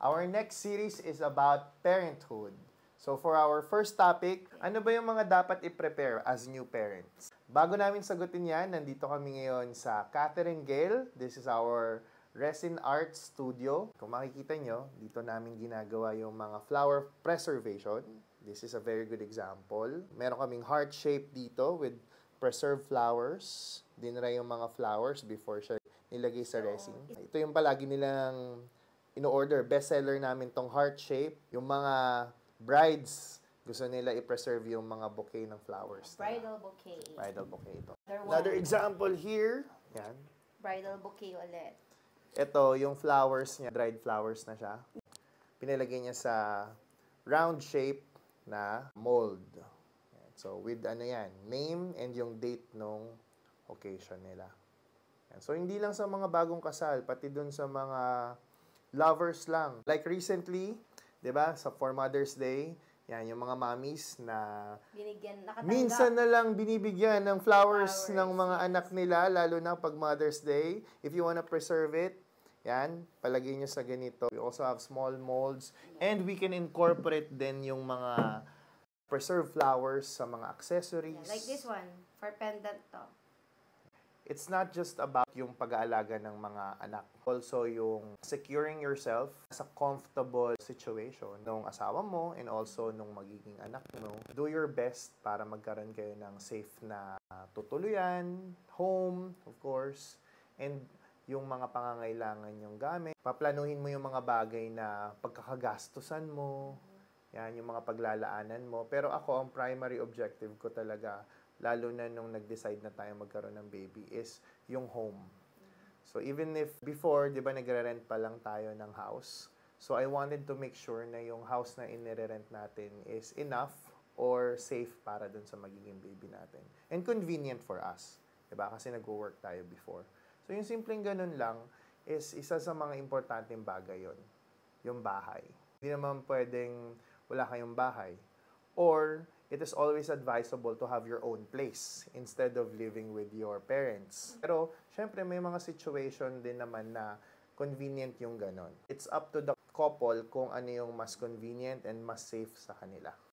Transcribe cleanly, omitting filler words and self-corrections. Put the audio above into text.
Our next series is about parenthood. So for our first topic, ano ba yung mga dapat i-prepare as new parents? Bago namin sagutin yan, nandito kami ngayon sa Catherine Gale. This is our Resin Art Studio. Kung makikita nyo, dito namin ginagawa yung mga flower preservation. This is a very good example. Meron kaming heart shape dito with preserved flowers. Dinara yung mga flowers before siya nilagay sa resin. Ito yung palagi nilang in-order. Bestseller namin tong heart shape. Yung mga brides, gusto nila i-preserve yung mga bouquet ng flowers. Bridal bouquet. Bridal bouquet ito. Another example here. Yan. Bridal bouquet ulit. Ito, yung flowers niya, dried flowers na siya. Pinalagay niya sa round shape na mold. Yan. So, with name and yung date nung occasion nila. Yan. So, hindi lang sa mga bagong kasal, pati dun sa mga lovers lang. Like recently, 'di ba, for Mother's Day, yan yung mga mommies na minsan na lang binibigyan ng flowers ng mga anak nila, lalo na pag Mother's Day. If you wanna preserve it, yan, palagay nyo sa ganito. We also have small molds and we can incorporate din yung mga preserved flowers sa mga accessories. Yeah, like this one, for pendant to. It's not just about yung pag-aalaga ng mga anak. Also yung securing yourself sa comfortable situation nung asawa mo and also nung magiging anak mo. Do your best para magkaroon kayo ng safe na tutuluyan, home, of course, and yung mga pangangailangan yung gamit. Paplanuhin mo yung mga bagay na pagkakagastusan mo, yan, yung mga paglalaanan mo. Pero ako, ang primary objective ko talaga, lalo na nung nag-decide na tayo magkaroon ng baby, is yung home. So even if before, di ba, nagre-rent pa lang tayo ng house. So I wanted to make sure na yung house na inire-rent natin is enough or safe para dun sa magiging baby natin. And convenient for us. Di ba? Kasi nag-work tayo before. So yung simpleng ganun lang is isa sa mga importanteng bagay yon, yung bahay. Hindi naman pwedeng wala kayong bahay. Or it is always advisable to have your own place instead of living with your parents. Pero, syempre, may mga situation din naman na convenient yung ganon. It's up to the couple kung ano yung mas convenient and mas safe sa kanila.